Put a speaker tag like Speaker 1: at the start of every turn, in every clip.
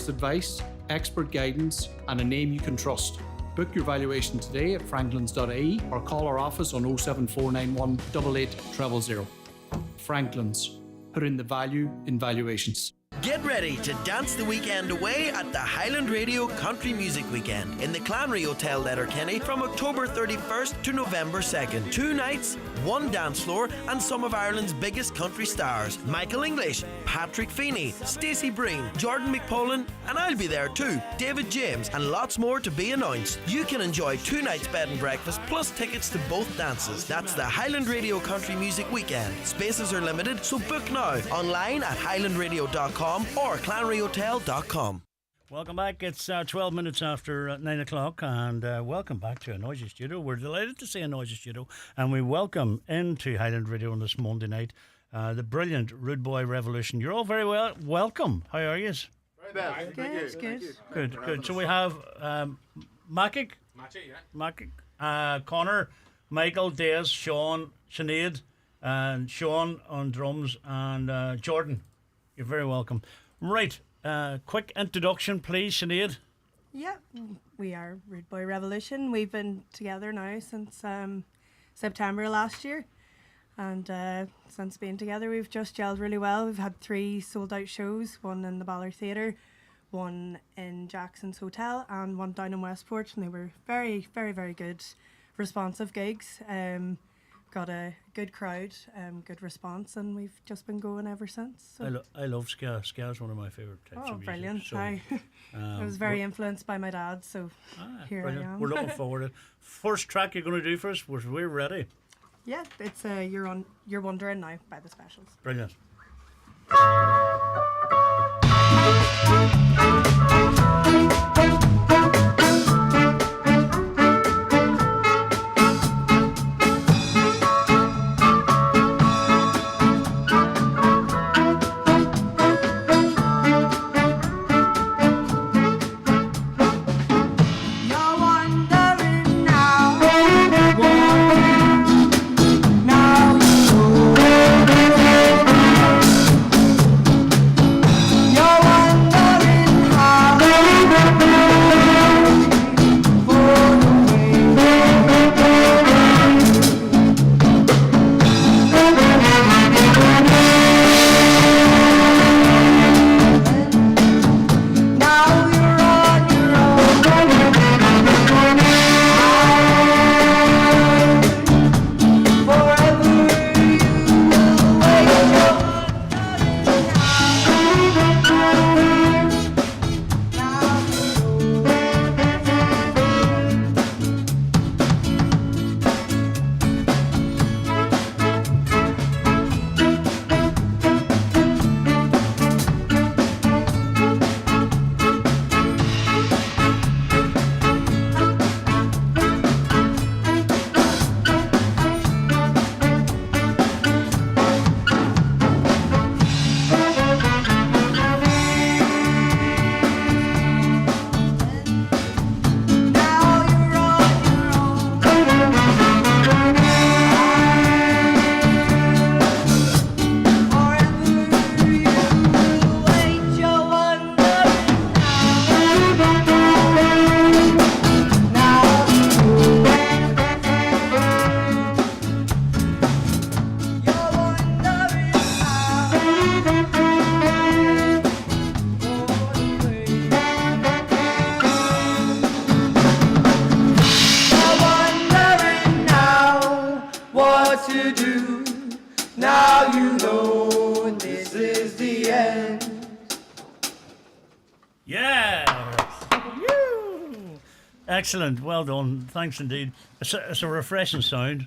Speaker 1: Specialist advice, expert guidance, and a name you can trust. Book your valuation today at franklins.ie or call our office on 07491 88 Franklin's. Put in the value in valuations.
Speaker 2: Get ready to dance the weekend away at the Highland Radio Country Music Weekend in the Clanry Hotel, Letterkenny from October 31st to November 2nd. 2 nights, 1 dance floor, and some of Ireland's biggest country stars. Michael English, Patrick Feeney, Stacey Breen, Jordan McPollan, and I'll be there too, David James, and lots more to be announced. You can enjoy 2 nights bed and breakfast plus tickets to both dances. That's the Highland Radio Country Music Weekend. Spaces are limited, so book now online at highlandradio.com or clanryhotel.com.
Speaker 3: Welcome back. It's 12 minutes after 9 o'clock, and welcome back to a Noisy Studio. We're delighted to see a Noisy Studio, and we welcome into Highland Radio on this Monday night the brilliant Rude Boy Revolution. You're all very welcome. How are you?
Speaker 4: Very well.
Speaker 3: Good. So we have Maciek, Connor, Michael, Des, Sean, Sinead, and Sean on drums, and Jordan. You're very welcome. Right, quick introduction, please, Sinead.
Speaker 5: Yeah, we are Rude Boy Revolution. We've been together now since September last year. And since being together, we've just gelled really well. We've had 3 sold-out shows, 1 in the Ballard Theatre, 1 in Jackson's Hotel, and 1 down in Westport. And they were very, very, very good, responsive gigs. Got a good crowd, good response, and we've just been going ever since. So.
Speaker 3: I love ska. Ska is one of my favourite types of music.
Speaker 5: Brilliant.
Speaker 3: So,
Speaker 5: I was very influenced by my dad, so here
Speaker 3: brilliant.
Speaker 5: I am.
Speaker 3: We're looking forward to it. First track you're going to do for us, we're ready.
Speaker 5: Yeah, it's You're Wondering Now by the Specials.
Speaker 3: Brilliant. Excellent, well done, thanks indeed. It's a refreshing sound,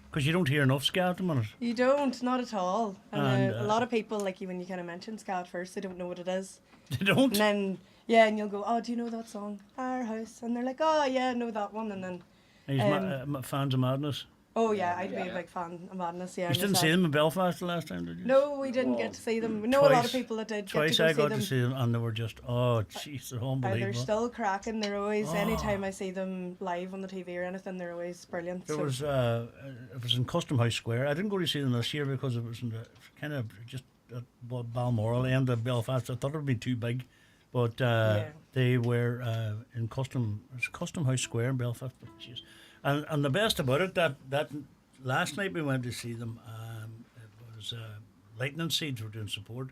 Speaker 3: because you don't hear enough ska at the minute.
Speaker 5: You don't, not at all. And a lot of people, like when you kind of mention ska at first, they don't know what it is.
Speaker 3: They don't?
Speaker 5: And then, yeah, and you'll go, oh, do you know that song, Our House? And they're like, oh, yeah, I know that one. And then...
Speaker 3: fans of Madness?
Speaker 5: Oh, yeah, I'd be a big fan of Madness, yeah.
Speaker 3: You didn't see them in Belfast the last time, did you?
Speaker 5: No, we didn't get to see them. We know a lot of people that did
Speaker 3: Twice
Speaker 5: get to
Speaker 3: I
Speaker 5: go
Speaker 3: got to see them, and they were just, oh, jeez, they're unbelievable.
Speaker 5: They're still cracking. They're always, anytime I see them live on the TV or anything, they're always brilliant.
Speaker 3: It was in Custom House Square. I didn't go to see them this year because it was in the kind of just at Balmoral end of Belfast. I thought it would be too big. but they were in Custom House Square in Belfast. And the best about it, that last night we went to see them, it was Lightning Seeds were doing support,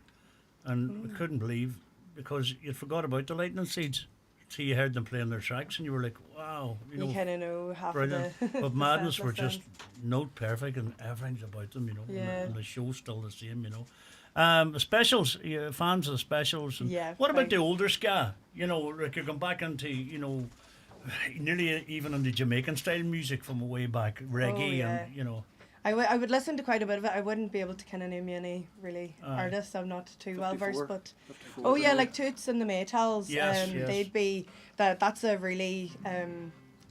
Speaker 3: and we couldn't believe, because you'd forgot about the Lightning Seeds. So you heard them playing their tracks, and you were like, wow,
Speaker 5: you kind of know half
Speaker 3: brilliant.
Speaker 5: of the
Speaker 3: But Madness
Speaker 5: set
Speaker 3: were
Speaker 5: list
Speaker 3: just note perfect, and everything's about them, you know.
Speaker 5: Yeah.
Speaker 3: And the show's still the same, you know. The specials, fans of the specials. And
Speaker 5: Yeah,
Speaker 3: what about
Speaker 5: right.
Speaker 3: the older ska? You know, like you're going back into, nearly even on the Jamaican style music from way back, reggae,
Speaker 5: yeah.
Speaker 3: and you know.
Speaker 5: I would listen to quite a bit of it. I wouldn't be able to kind of name you any really artists. I'm not too well versed, but oh yeah, like Toots and the Maytals.
Speaker 3: Yes, yes.
Speaker 5: They'd be that's a really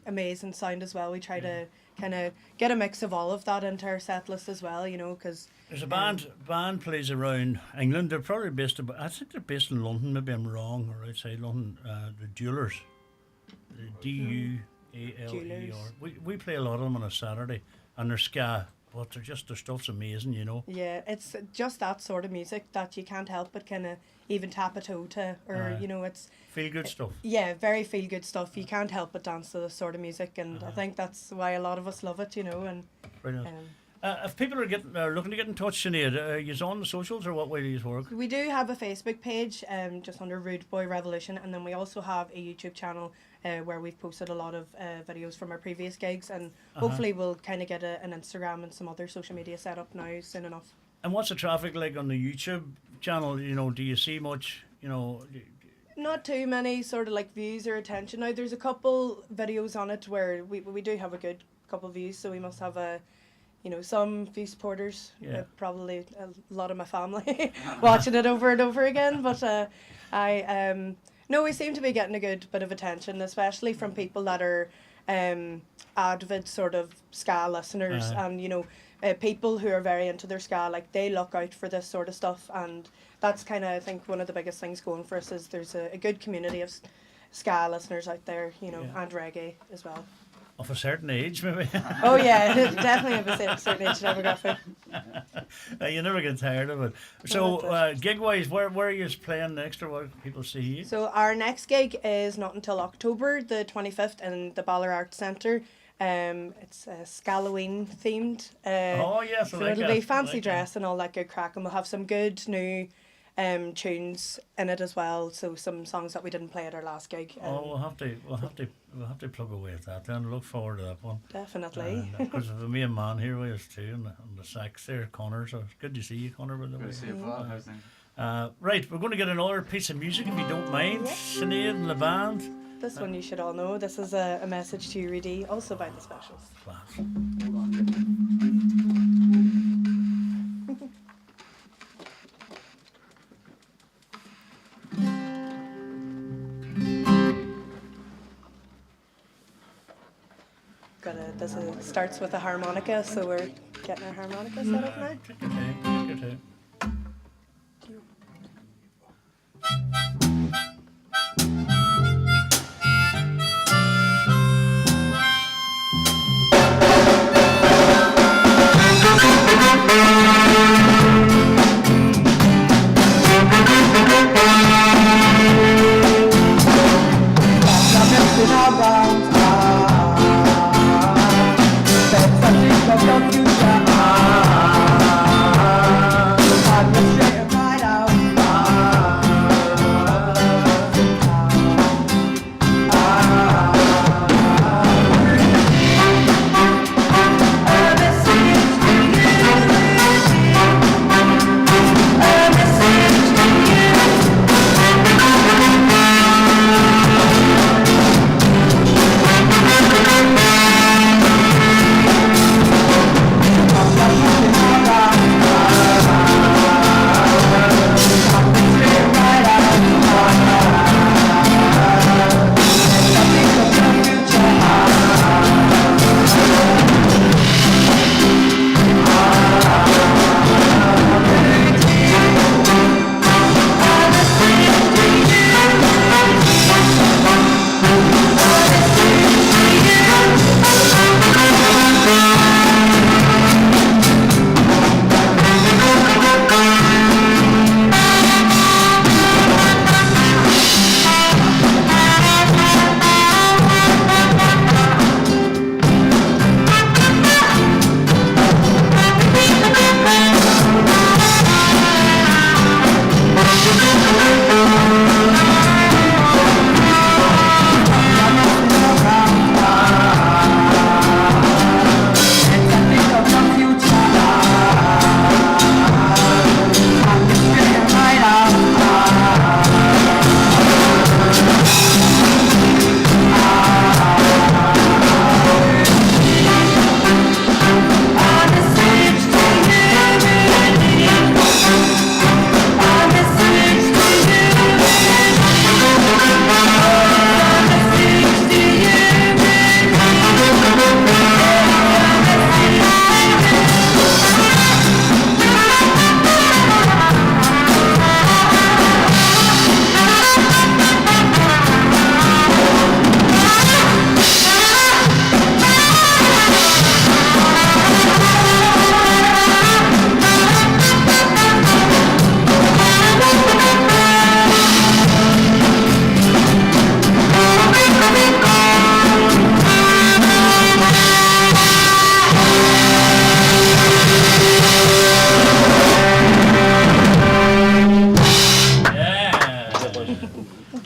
Speaker 5: amazing sound as well. We try to kind of get a mix of all of that into our set list as well, you know, because
Speaker 3: There's a band plays around England. They're probably based. I think they're based in London. Maybe I'm wrong, or outside London. The Duelers, the Dualer.
Speaker 5: Duelers.
Speaker 3: We play a lot of them on a Saturday, and they're ska, but their stuff's amazing, you know.
Speaker 5: yeah, it's just that sort of music that you can't help but kind of even tap a toe to, or you know, it's
Speaker 3: Feel good stuff.
Speaker 5: yeah, very feel good stuff. You can't help but dance to this sort of music, and I think that's why a lot of us love it, you know. And
Speaker 3: Brilliant.
Speaker 5: um,
Speaker 3: If people are looking to get in touch, Sinead, you on the socials, or what way do you work?
Speaker 5: we do have a Facebook page, just under Rude Boy Revolution, and then we also have a YouTube channel where we've posted a lot of videos from our previous gigs, and hopefully we'll kind of get an Instagram and some other social media set up now soon enough.
Speaker 3: And what's the traffic like on the YouTube channel? You know, do you see much? You know,
Speaker 5: Not too many sort of like views or attention. Now there's a couple videos on it where we do have a good couple views, so we must have some few supporters,
Speaker 3: Yeah.
Speaker 5: probably a lot of my family watching it over and over again. But we seem to be getting a good bit of attention, especially from people that are avid sort of ska listeners, and people who are very into their ska. Like, they look out for this sort of stuff, and that's kind of, I think, one of the biggest things going for us is there's a good community of ska listeners out there, and reggae as well.
Speaker 3: of a certain age, maybe.
Speaker 5: Oh yeah, definitely of a certain age demographic.
Speaker 3: You never get tired of it. So, gig-wise, where are you playing next, or what can people see you?
Speaker 5: So our next gig is not until October the 25th in the Ballard Arts Centre. It's Scalloween themed.
Speaker 3: Oh, yes, I
Speaker 5: so
Speaker 3: like
Speaker 5: it'll
Speaker 3: that.
Speaker 5: be fancy
Speaker 3: I like
Speaker 5: dress and all that good crack, and we'll have some good new tunes in it as well. So some songs that we didn't play at our last gig.
Speaker 3: We'll have to plug away at that then. Look forward to that one.
Speaker 5: Definitely.
Speaker 3: Because of me and man here with us too, and the sax there, Connor. So it's good to see you, Connor. By the way.
Speaker 4: Good to see you, Paul. How's things?
Speaker 3: Right, we're going to get another piece of music if you don't mind, Sinead and the band.
Speaker 5: This one you should all know. This is a message to you, Rudy, also by the Specials.
Speaker 3: Class.
Speaker 5: This starts with a harmonica, so we're getting our harmonica set up now.
Speaker 3: Take your time, take your time.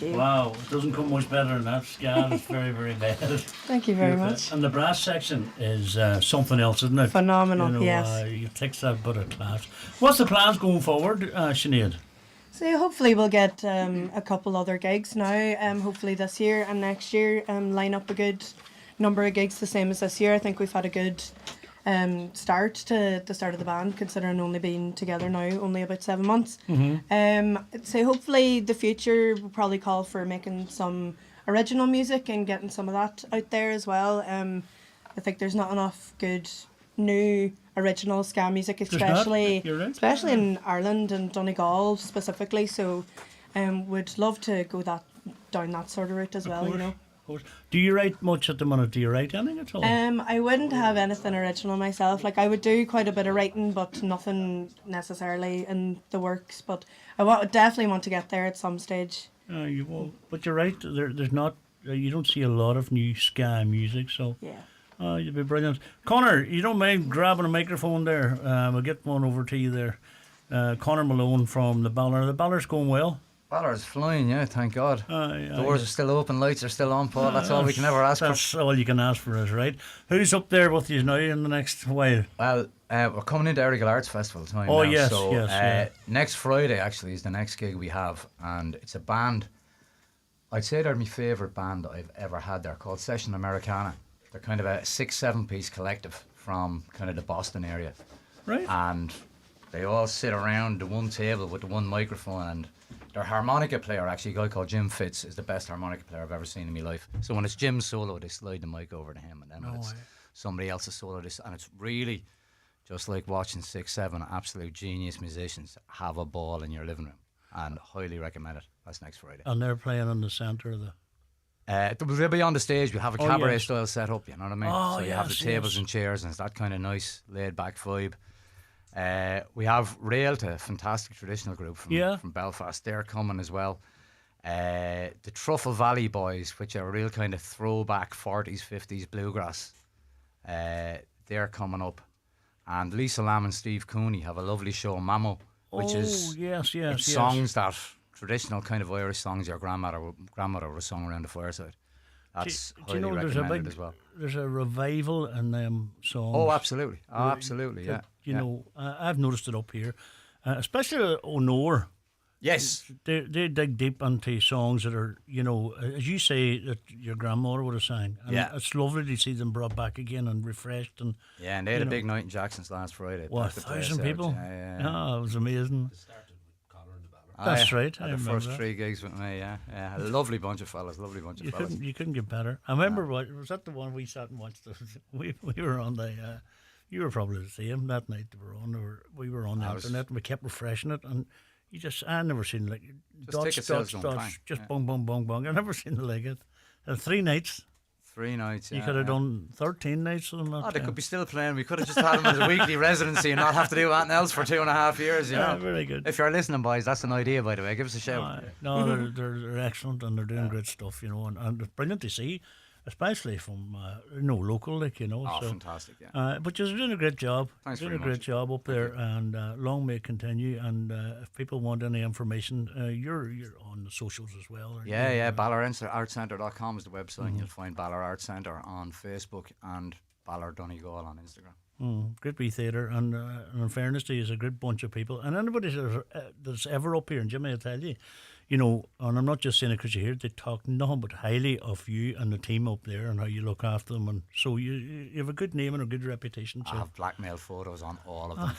Speaker 5: you.
Speaker 3: Wow, it doesn't come much better than that. Scan is very, very bad.
Speaker 5: Thank you very much.
Speaker 3: And the brass section is something else, isn't it?
Speaker 5: Phenomenal,
Speaker 3: You know,
Speaker 5: yes.
Speaker 3: You takes that bit of class. What's the plans going forward, Sinead?
Speaker 5: So hopefully we'll get a couple other gigs now. Hopefully this year and next year, line up a good number of gigs the same as this year. I think we've had a good start to the start of the band, considering only being together now only about 7 months. So hopefully the future will probably call for making some original music and getting some of that out there as well. I think there's not enough good new original ska music, especially
Speaker 3: You're right.
Speaker 5: especially in Ireland and Donegal specifically. So would love to go down that sort of route as well, you know.
Speaker 3: Of course. Do you write much at the minute? Do you write anything at all?
Speaker 5: I wouldn't have anything original myself. Like I would do quite a bit of writing, but nothing necessarily in the works. But I definitely want to get there at some stage.
Speaker 3: You won't. But you're right. There's not. You don't see a lot of new ska music, so
Speaker 5: Yeah.
Speaker 3: you'd be brilliant. Connor, you don't mind grabbing a microphone there? We'll get one over to you there. Connor Malone from the Ballard. The Ballard's going well.
Speaker 4: Ballard's flying, yeah, thank God. Doors
Speaker 3: yeah.
Speaker 4: are still open, lights are still on, Paul. That's all we can ever ask for.
Speaker 3: That's all you can ask for, is right. Who's up there with you now in the next while?
Speaker 4: Well, we're coming into Errigal Arts Festival time
Speaker 3: Oh,
Speaker 4: now.
Speaker 3: yes,
Speaker 4: so,
Speaker 3: yes, yeah.
Speaker 4: Next Friday, actually, is the next gig we have. And it's a band, I'd say they're my favourite band that I've ever had there, called Session Americana. They're kind of a 6-7 piece collective from kind of the Boston area.
Speaker 3: Right.
Speaker 4: And they all sit around the one table with the one microphone, and their harmonica player, actually, a guy called Jim Fitz, is the best harmonica player I've ever seen in my life. So when it's Jim's solo, they slide the mic over to him, and then when it's somebody else's solo, and it's really just like watching 6-7 absolute genius musicians have a ball in your living room, and highly recommend it. That's next Friday.
Speaker 3: And they're playing on the centre of the...
Speaker 4: They'll be on the stage. We'll have a cabaret
Speaker 3: yes.
Speaker 4: style set up, you know what I mean?
Speaker 3: Oh,
Speaker 4: so you have the
Speaker 3: yes,
Speaker 4: tables
Speaker 3: yes.
Speaker 4: and chairs, and it's that kind of nice laid back vibe. We have Realta, a fantastic traditional group from Belfast. They're coming as well. The Truffle Valley Boys, which are a real kind of throwback 40s, 50s bluegrass. They're coming up. And Lisa Lamb and Steve Cooney have a lovely show, Mamo, which is
Speaker 3: yes.
Speaker 4: songs that traditional kind of Irish songs your grandmother would have sung around the fireside. That's highly recommended as well.
Speaker 3: There's a revival in them songs.
Speaker 4: Oh, absolutely. Oh, absolutely, yeah.
Speaker 3: You know, I've noticed it up here, especially Honor.
Speaker 4: Yes.
Speaker 3: They dig deep into songs that are, you know, as you say, that your grandmother would have sang. And
Speaker 4: Yeah.
Speaker 3: it's lovely to see them brought back again and refreshed. And
Speaker 4: Yeah, and they had a big night in Jackson's last Friday.
Speaker 3: what,
Speaker 4: Packed the place
Speaker 3: 1,000
Speaker 4: out.
Speaker 3: people?
Speaker 4: Yeah.
Speaker 3: Oh, it was amazing.
Speaker 4: Oh,
Speaker 3: That's
Speaker 4: yeah.
Speaker 3: right.
Speaker 4: Had
Speaker 3: I
Speaker 4: the
Speaker 3: remember
Speaker 4: first
Speaker 3: that.
Speaker 4: 3 gigs with me, yeah. A lovely bunch of fellas,
Speaker 3: You couldn't get better. I remember was that the one we sat and watched? We were on the. You were probably the same that night. We were on the internet and we kept refreshing it, and I never seen like
Speaker 4: ticket sales don't climb,
Speaker 3: just
Speaker 4: yeah.
Speaker 3: bung. I never seen it like it. 3 nights.
Speaker 4: 3 nights, yeah.
Speaker 3: You could have done 13 nights of them.
Speaker 4: Oh, they could be still playing. We could have just had them as a weekly residency and not have to do anything else for 2.5 years, you know.
Speaker 3: Very good.
Speaker 4: If you're listening, boys, that's an idea, by the way. Give us a shout.
Speaker 3: No, they're excellent and they're doing great stuff, you know, and it's brilliant to see, especially from local, like, you know.
Speaker 4: Oh,
Speaker 3: so,
Speaker 4: fantastic, yeah.
Speaker 3: But you're doing a great job.
Speaker 4: Thanks
Speaker 3: doing
Speaker 4: very
Speaker 3: a great
Speaker 4: much.
Speaker 3: job up there, and long may it continue. And if people want any information, you're on the socials as well. Aren't
Speaker 4: Yeah,
Speaker 3: you?
Speaker 4: ballarartscentre.com is the website. You'll find Ballard Arts Centre on Facebook and Ballard Donegal on Instagram.
Speaker 3: Great wee theatre, and in fairness to you, is a great bunch of people. And anybody that's ever up here, and Jimmy, I tell you, you know, and I'm not just saying it because you're here, they talk nothing but highly of you and the team up there and how you look after them. And so you have a good name and a good reputation. So.
Speaker 4: I have blackmail photos on all of them.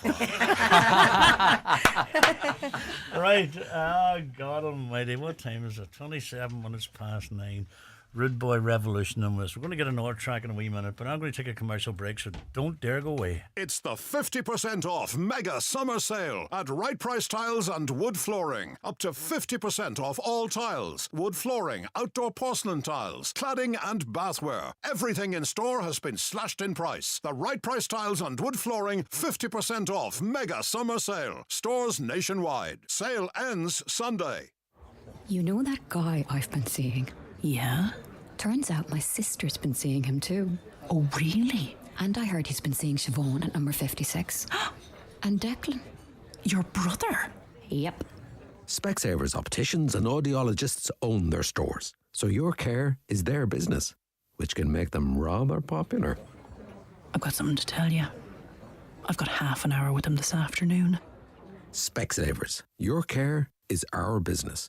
Speaker 3: Right. Oh, God almighty. What time is it? 27 minutes past 9. Rude Boy Revolution on this. We're going to get another track in a wee minute, but I'm going to take a commercial break, so don't dare go away.
Speaker 6: It's the 50% off mega summer sale at Right Price Tiles and Wood Flooring. Up to 50% off all tiles, wood flooring, outdoor porcelain tiles, cladding and bathware. Everything in store has been slashed in price. The Right Price Tiles and Wood Flooring 50% off mega summer sale. Stores nationwide. Sale ends Sunday.
Speaker 7: You know that guy I've been seeing?
Speaker 8: Yeah?
Speaker 7: Turns out my sister's been seeing him too.
Speaker 8: Oh, really?
Speaker 7: And I heard he's been seeing Siobhan at number 56. And Declan.
Speaker 8: Your brother?
Speaker 7: Yep.
Speaker 9: Specsavers opticians and audiologists own their stores, so your care is their business, which can make them rather popular.
Speaker 8: I've got something to tell you. I've got half an hour with him this afternoon.
Speaker 9: Specsavers, your care is our business.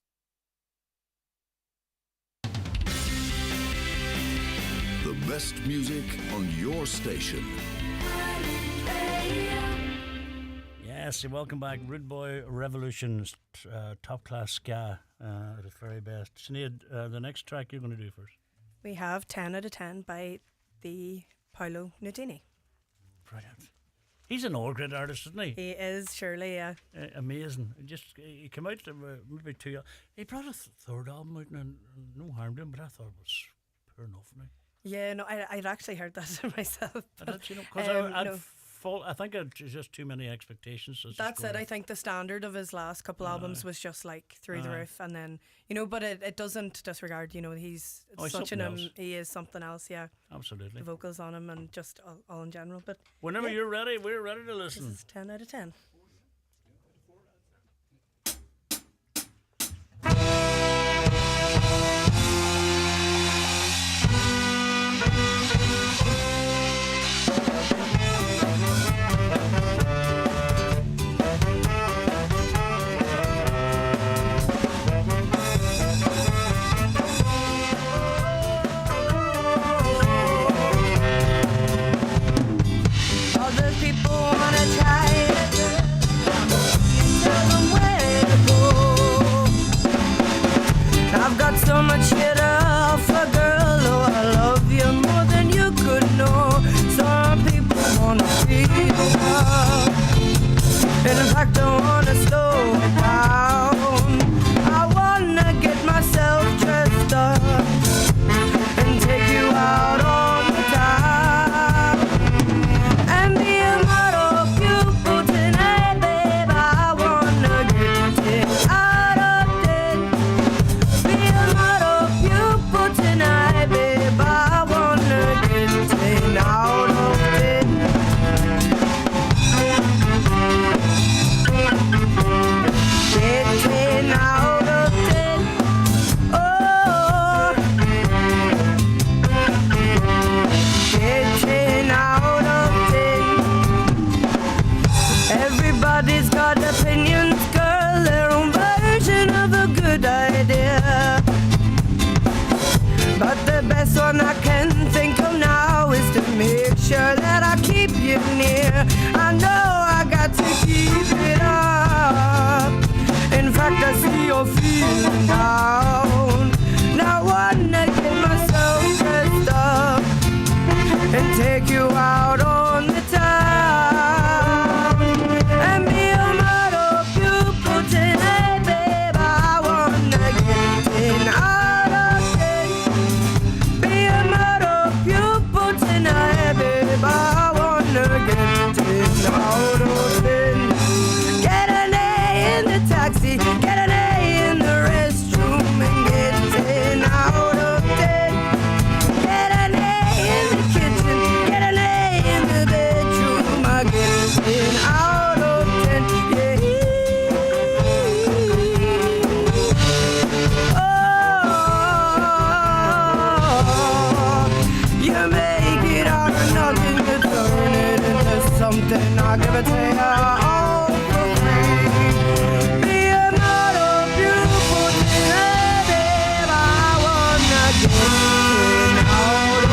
Speaker 6: The best music on your station.
Speaker 3: Yes, welcome back. Rude Boy Revolution's top class ska at its very best. Sinead, the next track you're going to do first.
Speaker 5: We have 10 out of 10 by the Paolo Nutini.
Speaker 3: Brilliant. He's an all great artist, isn't he?
Speaker 5: He is, surely, yeah.
Speaker 3: Amazing. He came out maybe 2 years. He brought a third album out, and no harm to him, but I thought it was poor enough.
Speaker 5: Yeah, no, I'd actually heard that myself.
Speaker 3: I think it's just too many expectations.
Speaker 5: That's it. I think the standard of his last couple albums was just like through the roof, and then but it doesn't disregard. He's he is something else. Yeah,
Speaker 3: absolutely.
Speaker 5: The vocals on him and just all in general. But
Speaker 3: whenever you're ready, we're ready to listen.
Speaker 5: This is 10 out of 10.
Speaker 10: So much shit off a girl, oh I love you more than you could know. Some people wanna feel love, in fact I wanna slow it down. I wanna get myself dressed up and take you out on the town and be a model pupil tonight, babe. I wanna get it out of bed. Be a model pupil tonight, babe. I wanna get it out of bed. Getting out of bed. Oh, getting out of bed. Everybody's got opinions, girl, their own version of a good idea. But the best one I can think of now is to make sure that I keep you near. I know I got to keep it up. In fact, I see you're feeling down. Now I wanna get myself dressed up and take you out on the town and be a model pupil tonight, babe. I wanna get in out of bed. Be a model pupil tonight, babe. I wanna get in out of bed. Get an A in the taxi, get an A in the restroom, and get in out of bed. Get an A in the kitchen, get an A in the bedroom. I get in out of bed, yeah. Oh, you make it out of nothing, you turn it into something. I give it to you all for free. Be a model beautiful tonight, babe. I wanna get in out of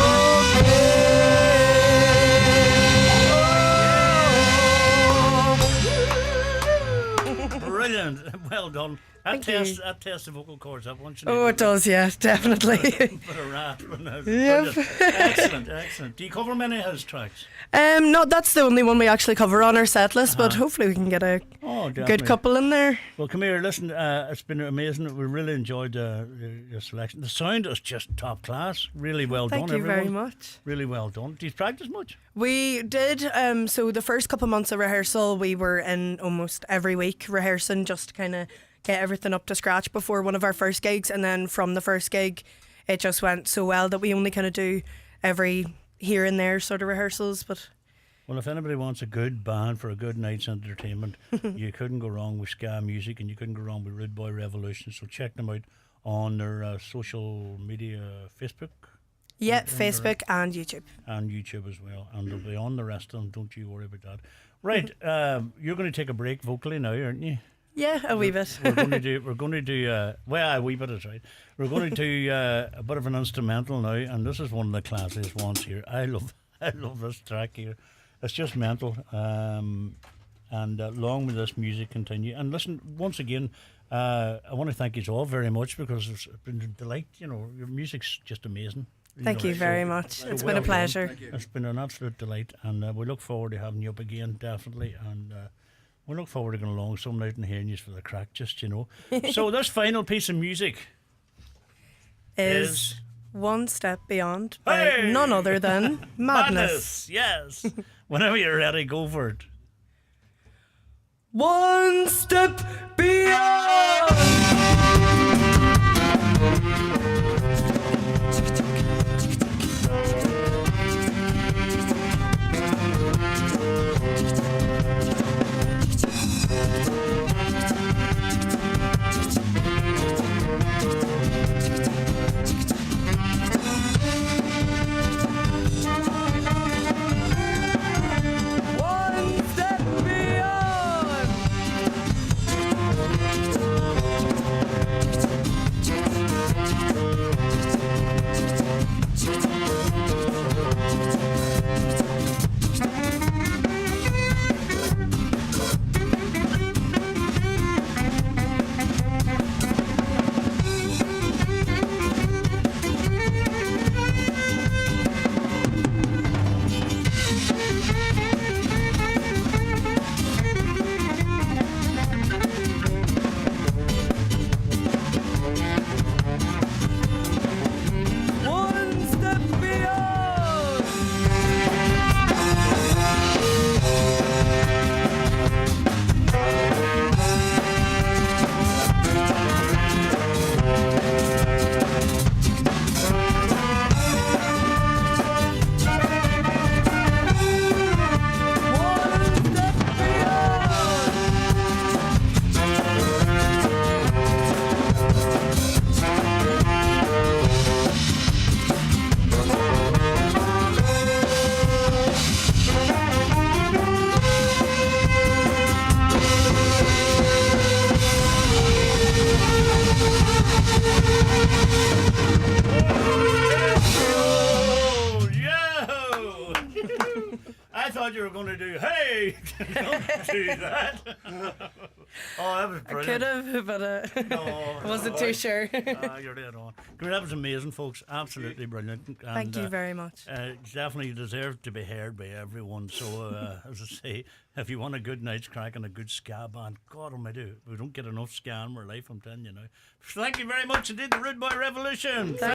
Speaker 10: bed.
Speaker 3: Brilliant. Well done. That
Speaker 5: Thank you.
Speaker 3: tests the vocal cords up once you
Speaker 5: Oh, it does, yeah, definitely.
Speaker 3: Bit of rap.
Speaker 5: Yep.
Speaker 3: Excellent. Do you cover many of his tracks?
Speaker 5: No, that's the only one we actually cover on our set list, but hopefully we can get a
Speaker 3: Definitely.
Speaker 5: good couple in there.
Speaker 3: Well, come here, listen, it's been amazing. We really enjoyed your selection. The sound is just top class. Really well
Speaker 5: Thank
Speaker 3: done,
Speaker 5: you
Speaker 3: everyone.
Speaker 5: very much.
Speaker 3: Really well done. Do you practice much?
Speaker 5: We did, so the first couple months of rehearsal, we were in almost every week rehearsing just to kind of get everything up to scratch before one of our first gigs. And then from the first gig, it just went so well that we only kind of do every here and there sort of rehearsals. But
Speaker 3: Well, if anybody wants a good band for a good night's entertainment, you couldn't go wrong with ska music, and you couldn't go wrong with Rude Boy Revolution. So check them out on their social media, Facebook.
Speaker 5: Yeah, Facebook and YouTube.
Speaker 3: And YouTube as well. And they'll be on the rest of them. Don't you worry about that. Right, you're going to take a break vocally now, aren't you?
Speaker 5: Yeah, a wee bit.
Speaker 3: We're going to do. Well, a wee bit is right. We're going to do a bit of an instrumental now, and this is one of the classiest ones here. I love this track here. It's just mental. And long may this music continue. And listen, once again, I want to thank you all very much, because it's been a delight. You know, your music's just amazing.
Speaker 5: Thank you very much. It's been a pleasure.
Speaker 3: It's been an absolute delight, and we look forward to having you up again, definitely. And we look forward to going along some night and hearing you for the crack, just, you know. So this final piece of music
Speaker 5: is One Step Beyond by none other than Madness.
Speaker 3: Yes. Whenever you're ready, go for it.
Speaker 10: One step beyond.
Speaker 3: You were going to do, hey, don't do that. Oh, that was brilliant.
Speaker 5: I could have, but
Speaker 3: no,
Speaker 5: I wasn't too sure.
Speaker 3: You're dead on. That was amazing, folks. Absolutely brilliant. And,
Speaker 5: thank you very much.
Speaker 3: Definitely deserved to be heard by everyone. So, as I say, if you want a good night's crack and a good ska band, God almighty, we don't get enough ska in our life, I'm telling you now. Thank you very much indeed, the Rude Boy Revolution.